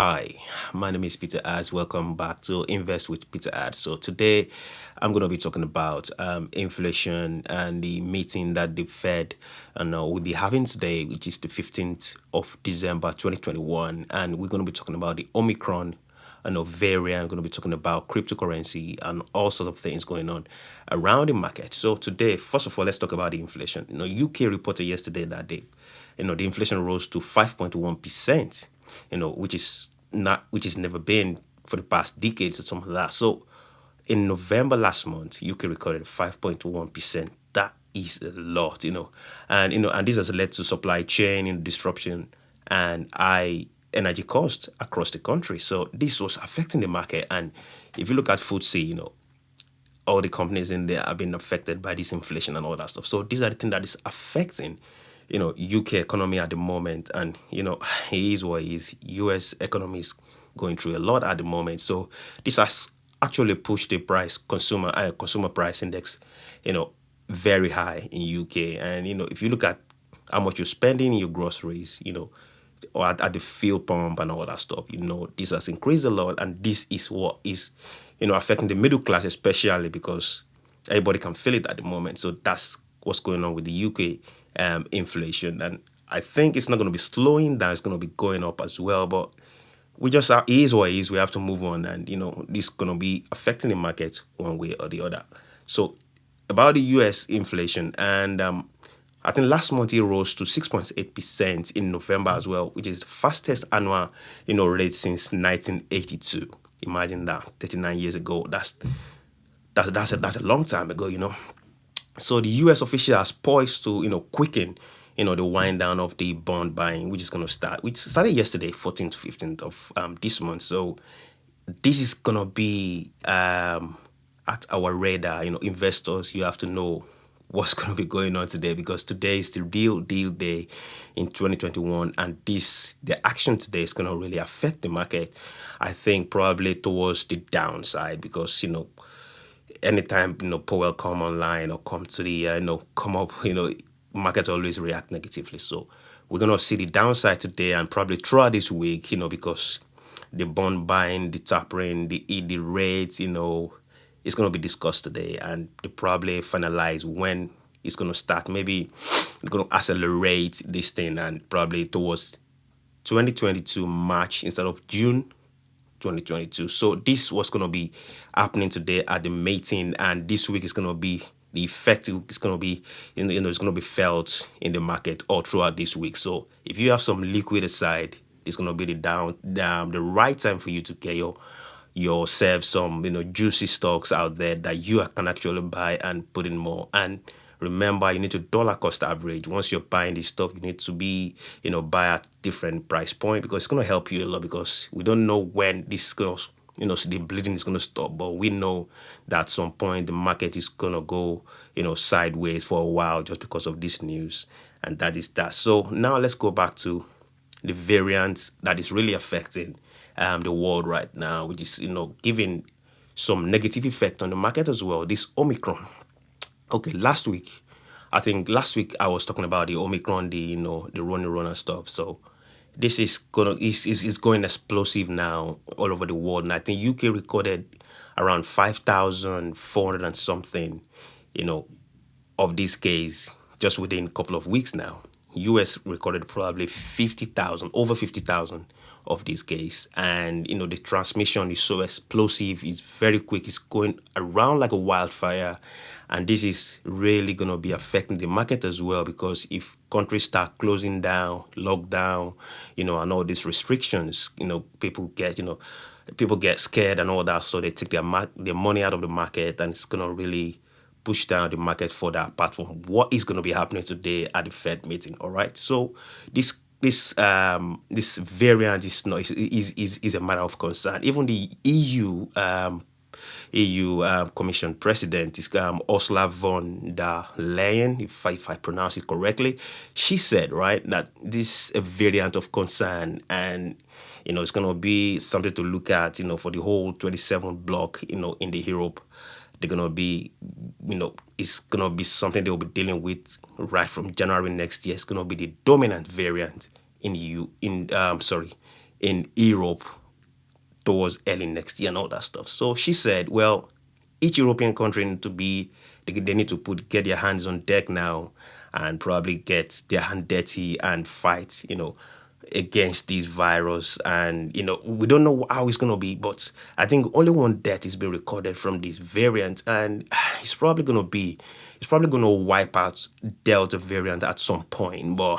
Hi, my name is Peter Ads. Welcome back to Invest with Peter Ads. So today I'm going to be talking about inflation and the meeting that the Fed will be having today, which is the 15th of December 2021. And we're going to be talking about the Omicron variant. We're going to be talking about cryptocurrency and all sorts of things going on around the market. So today, first of all, let's talk about the inflation. UK reported yesterday that the inflation rose to 5.1%, which is never been for the past decades or something like that. So in November last month, UK recorded 5.1%. That is a lot, and this has led to supply chain disruption and high energy costs across the country. So this was affecting the market. And if you look at FTSE, all the companies in there have been affected by this inflation and all that stuff. So these are the things that is affecting, UK economy at the moment. And it is what it is. US economy is going through a lot at the moment. So this has actually pushed the consumer price index, you know, very high in UK. And if you look at how much you're spending in your groceries, or at the fuel pump and all that stuff, this has increased a lot. And this is what is, affecting the middle class, especially because everybody can feel it at the moment. So that's what's going on with the UK inflation. And I think it's not going to be slowing down, it's going to be going up as well. But we just it is what it is. We have to move on, and this is going to be affecting the market one way or the other. So about the US inflation, and I think last month it rose to 6.8% in November as well, which is the fastest annual rate since 1982. Imagine that, 39 years ago. That's a long time ago. So the US official has poised to quicken the wind down of the bond buying, which started yesterday, 14th to 15th of this month. So this is gonna be at our radar. Investors, you have to know what's gonna be going on today, because today is the real deal day in 2021, and the action today is gonna really affect the market. I think probably towards the downside, because anytime Powell come online or come to the come up, markets always react negatively. So we're gonna see the downside today and probably throughout this week, because the bond buying, the tapering, the rates, it's gonna be discussed today, and they probably finalize when it's gonna start. Maybe they're gonna accelerate this thing, and probably towards 2022 March instead of June 2022. So this was going to be happening today at the meeting, and this week is going to be the effect is going to be it's going to be felt in the market all throughout this week. So if you have some liquid aside, it's going to be the right time for you to get yourself some juicy stocks out there that you can actually buy and put in more. And remember, you need to dollar cost average. Once you're buying this stuff, you need to be buy at different price point, because it's going to help you a lot, because we don't know when this goes, the bleeding is going to stop. But we know that at some point the market is going to go sideways for a while just because of this news. And that is that. So now let's go back to the variant that is really affecting the world right now, which is giving some negative effect on the market as well. This Omicron. Okay, last week I was talking about the Omicron, the running stuff. So this is going explosive now all over the world. And I think UK recorded around 5,400 and something, of these cases just within a couple of weeks now. US recorded probably 50,000, over 50,000 of these cases. And, the transmission is so explosive, it's very quick, it's going around like a wildfire. And this is really going to be affecting the market as well, because if countries start closing down, lockdown, and all these restrictions, people get scared and all that. So they take their money out of the market, and it's going to really push down the market further apart from what is going to be happening today at the Fed meeting. All right. So this variant is a matter of concern. Even the EU Commission President is Ursula von der Leyen, if I pronounce it correctly. She said, right, that this is a variant of concern, and it's going to be something to look at, for the whole 27 bloc, in the Europe. They're going to be, it's going to be something they'll be dealing with right from January next year. It's going to be the dominant variant in in Europe towards early next year and all that stuff. So she said, well, each European country need to be they need to get their hands on deck now and probably get their hand dirty and fight, against this virus. And we don't know how it's gonna be, but I think only one death is being recorded from this variant, and it's probably gonna wipe out Delta variant at some point. But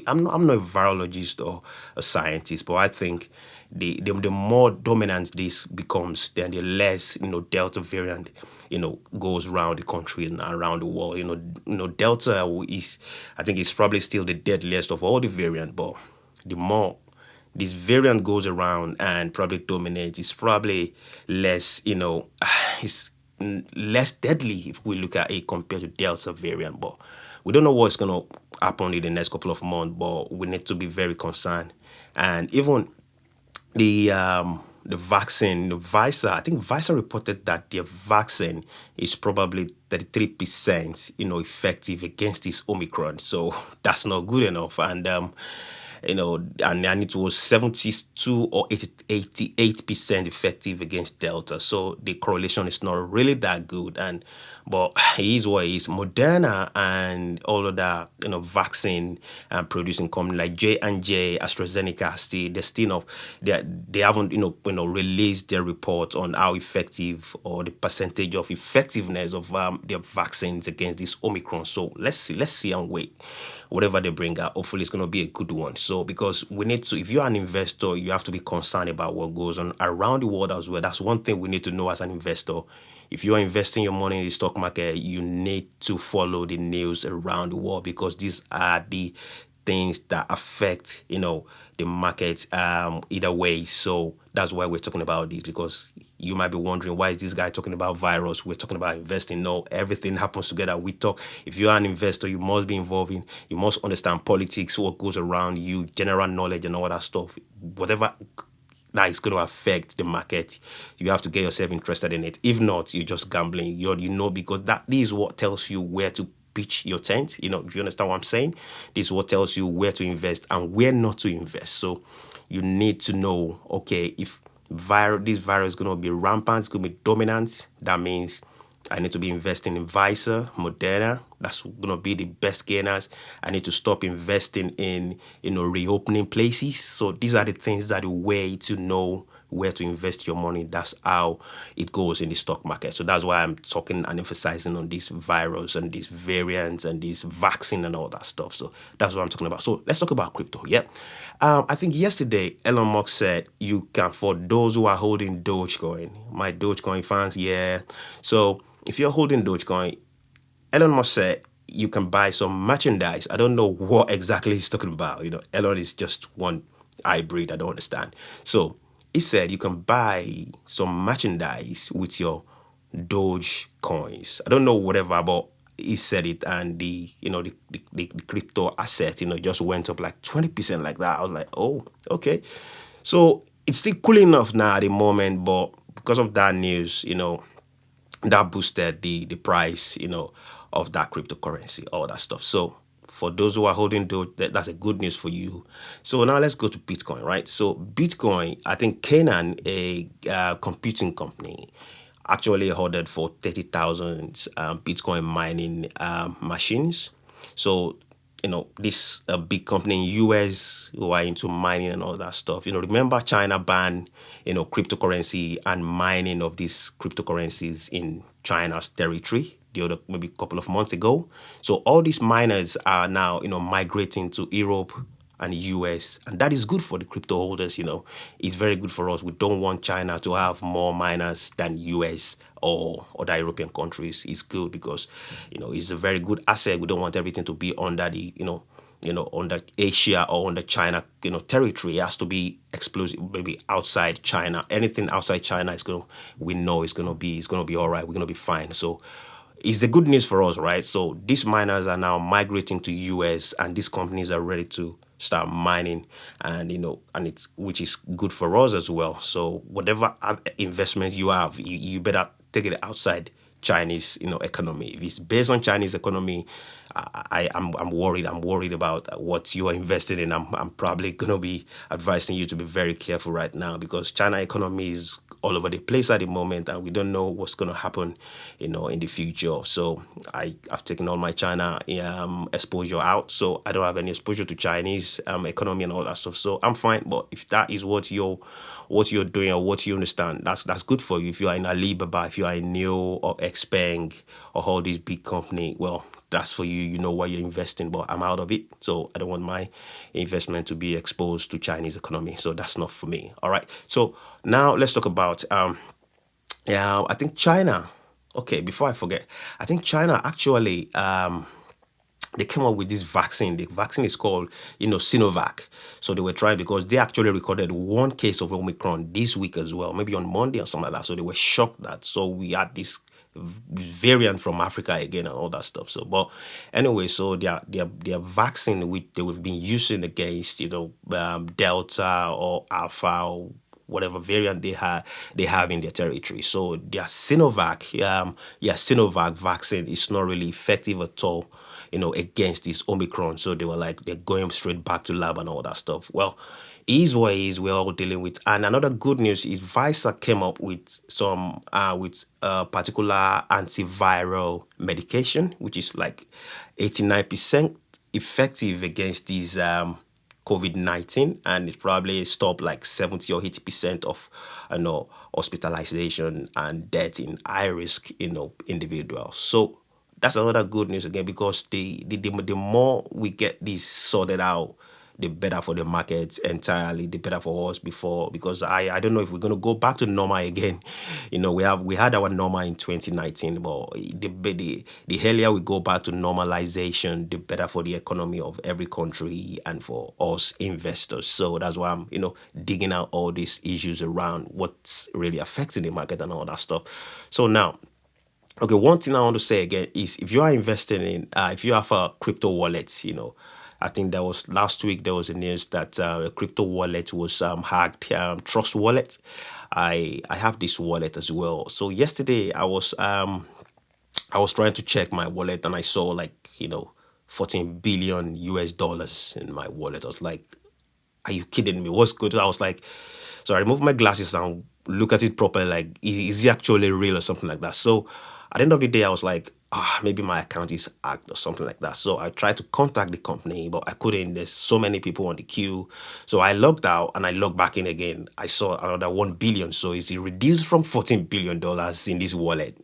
I'm not a virologist or a scientist, but I think the more dominant this becomes, then the less Delta variant goes around the country and around the world. Delta is, I think, is probably still the deadliest of all the variant, but the more this variant goes around and probably dominates, it's probably less, it's less deadly if we look at it compared to Delta variant. But we don't know what's going to happen in the next couple of months, but we need to be very concerned. And even the vaccine, the Visa, I think Visa reported that their vaccine is probably 33%, effective against this Omicron. So that's not good enough. And and it was 72 or 88% effective against Delta. So the correlation is not really that good. But it is what it is. Moderna and all of that, vaccine producing company like J&J, AstraZeneca, they haven't, released their report on how effective or the percentage of effectiveness of their vaccines against this Omicron. So let's see and wait. Whatever they bring out, hopefully it's going to be a good one. So because we need to, if you're an investor, you have to be concerned about what goes on around the world as well. That's one thing we need to know as an investor. If you are investing your money in the stock market, you need to follow the news around the world, because these are the things that affect, the markets either way. So that's why we're talking about this, because you might be wondering, why is this guy talking about virus? We're talking about investing. No, everything happens together. If you are an investor, you must be involving, you must understand politics, what goes around you, general knowledge and all that stuff. Whatever that is going to affect the market, you have to get yourself interested in it. If not, you're just gambling. Because this is what tells you where to pitch your tent. If you understand what I'm saying, this is what tells you where to invest and where not to invest. So you need to know, okay, if this virus is going to be rampant, it's going to be dominant, that means I need to be investing in Visa, Moderna. That's going to be the best gainers. I need to stop investing in, reopening places. So these are the things that the way to know where to invest your money. That's how it goes in the stock market. So that's why I'm talking and emphasizing on this virus and these variants and this vaccine and all that stuff. So that's what I'm talking about. So let's talk about crypto. Yeah. I think yesterday Elon Musk said you can, for those who are holding Dogecoin, my Dogecoin fans, yeah. So if you're holding Dogecoin, Elon Musk said you can buy some merchandise. I don't know what exactly he's talking about. Elon is just one hybrid. I don't understand. So he said you can buy some merchandise with your Doge coins. I don't know whatever, but he said it, and the crypto asset just went up like 20% like that. I was like, oh, okay. So it's still cool enough now at the moment, but because of that news, that boosted the price, of that cryptocurrency, all that stuff. So for those who are holding Doge, that's a good news for you. So now let's go to Bitcoin, right? So Bitcoin, I think Canaan, a computing company, actually ordered for 30,000 Bitcoin mining machines. So this big company in US who are into mining and all that stuff. Remember China banned, cryptocurrency and mining of these cryptocurrencies in China's territory maybe a couple of months ago. So all these miners are now, migrating to Europe and US, and that is good for the crypto holders. It's very good for us. We don't want China to have more miners than US or other European countries. It's good because, it's a very good asset. We don't want everything to be under the, under Asia or under China, territory. It has to be exclusive, maybe outside China. Anything outside China we know it's gonna be all right. We're gonna be fine. So it's a good news for us, right? So these miners are now migrating to US, and these companies are ready to start mining, and which is good for us as well. So whatever investment you have, you better take it outside Chinese, economy. If it's based on Chinese economy, I'm worried. I'm worried about what you are invested in. I'm probably gonna be advising you to be very careful right now because China economy is all over the place at the moment, and we don't know what's gonna happen, in the future. So I've taken all my China exposure out, so I don't have any exposure to Chinese economy and all that stuff. So I'm fine. But if that is what you're doing or what you understand, that's good for you. If you are in Alibaba, if you are in Neo or Xpeng or all these big company, well, that's for you. You know why you're investing, but I'm out of it. So I don't want my investment to be exposed to Chinese economy. So that's not for me. All right. So now let's talk about yeah, I think China. Okay, before I forget, I think China actually they came up with this vaccine. The vaccine is called, Sinovac. So they were trying because they actually recorded one case of Omicron this week as well, maybe on Monday or something like that. So they were shocked that so we had this variant from Africa again and all that stuff. So, but anyway, so their vaccine which they've been using against Delta or Alpha or whatever variant they have in their territory. So their Sinovac vaccine is not really effective at all, against this Omicron. So they were like they're going straight back to lab and all that stuff. Well, is what is we're all dealing with. And another good news is Pfizer came up with some with a particular antiviral medication, which is like 89% effective against these COVID-19, and it probably stopped like 70 or 80% of hospitalization and death in high risk individuals. So that's another good news again because the more we get this sorted out, the better for the market entirely, the better for us before because I don't know if we're gonna go back to normal again. We had our normal in 2019, but the earlier we go back to normalization, the better for the economy of every country and for us investors. So that's why I'm digging out all these issues around what's really affecting the market and all that stuff. So now, okay, one thing I want to say again is if you are investing if you have a crypto wallet, I think that was last week there was a news that a crypto wallet was hacked, Trust Wallet. I have this wallet as well. So yesterday I was trying to check my wallet and I saw like 14 billion US dollars in my wallet. I was like, are you kidding me? What's good? I was like, so I removed my glasses and look at it properly, like, is it actually real or something like that? So at the end of the day, I was like, maybe my account is hacked or something like that. So I tried to contact the company, but I couldn't. There's so many people on the queue. So I logged out and I logged back in again. I saw another 1 billion. So it's reduced from $14 billion in this wallet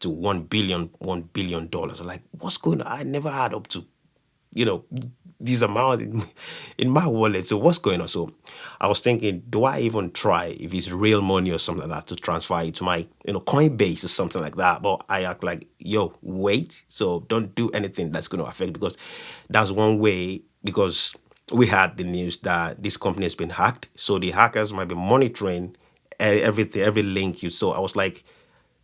to $1 billion. Like, what's going on? I never had up to you know this amount in my wallet. So what's going on? So I was thinking, do I even try if it's real money or something like that to transfer it to my Coinbase or something like that? But I act like, yo, wait. So don't do anything that's going to affect, because that's one way, because we had the news that this company has been hacked. So the hackers might be monitoring everything, every link you saw. I was like,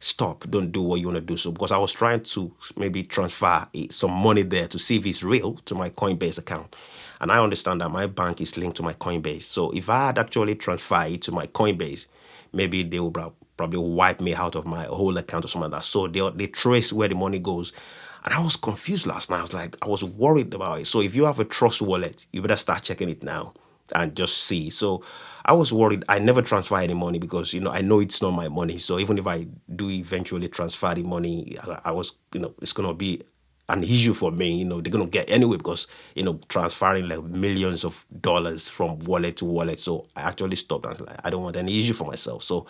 stop, don't do what you want to do. So because I was trying to maybe transfer some money there to see if it's real to my Coinbase account, and I understand that my bank is linked to my Coinbase. So if I had actually transferred it to my Coinbase, maybe they will probably wipe me out of my whole account or something like that. So they trace where the money goes. And I was confused last night. I was worried about it. So if you have a Trust Wallet, you better start checking it now and just see. So I was worried. I never transfer any money because, I know it's not my money. So even if I do eventually transfer the money, I was, it's going to be an issue for me. They're going to get anyway because, transferring like millions of dollars from wallet to wallet. So I actually stopped. I was like, I don't want any issue for myself. So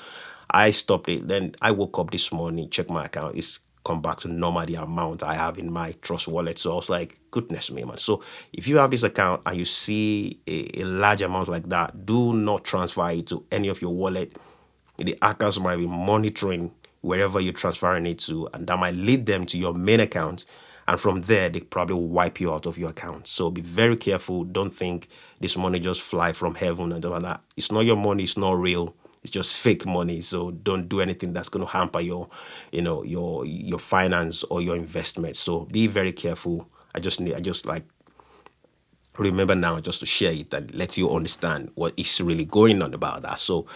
I stopped it. Then I woke up this morning, checked my account. It's come back to normal, the amount I have in my Trust Wallet. So I was like, goodness me, man. So if you have this account and you see a large amount like that, do not transfer it to any of your wallet. The hackers might be monitoring wherever you're transferring it to, and that might lead them to your main account. And from there, they probably wipe you out of your account. So be very careful. Don't think this money just fly from heaven and all that. It's not your money. It's not real. It's just fake money. So don't do anything that's going to hamper your finance or your investment. So be very careful. I just like remember now just to share it and let you understand what is really going on about that. So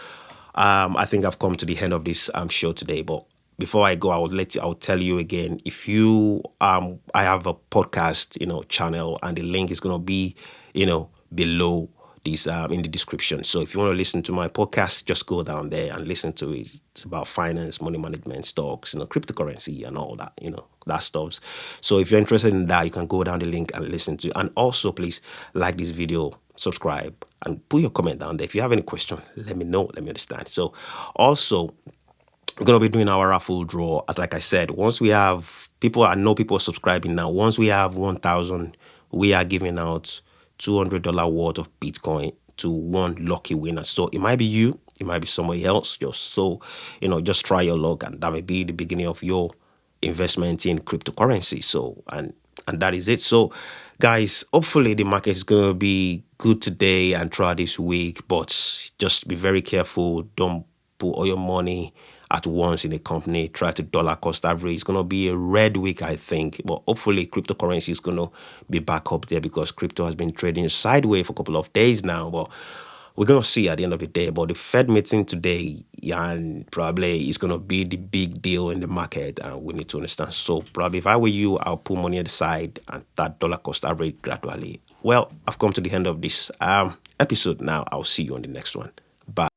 I think I've come to the end of this show today. But before I go, I'll tell you again. If you I have a podcast, channel, and the link is gonna be, below this in the description. So if you want to listen to my podcast, just go down there and listen to it. It's about finance, money management, stocks, cryptocurrency and all that, that stuff. So if you're interested in that, you can go down the link and listen to it. And also please like this video, subscribe, and put your comment down there. If you have any question, let me know, let me understand. So also, we're gonna be doing our raffle draw. As like I said, once we have people, I know people are subscribing now. Once we have 1,000, we are giving out $200 worth of Bitcoin to one lucky winner. So it might be you, it might be somebody else. Just try your luck, and that may be the beginning of your investment in cryptocurrency. So and that is it. So guys, hopefully the market is gonna be good today and throughout this week, but just be very careful. Don't put all your money at once in a company. Try to dollar cost average. It's going to be a red week, I think, but hopefully cryptocurrency is going to be back up there, because crypto has been trading sideways for a couple of days now. But we're going to see at the end of the day. But the Fed meeting today, yeah, and probably is going to be the big deal in the market, and we need to understand. So probably if I were you, I'll put money aside and that dollar cost average gradually. Well, I've come to the end of this episode now. I'll see you on the next one. Bye.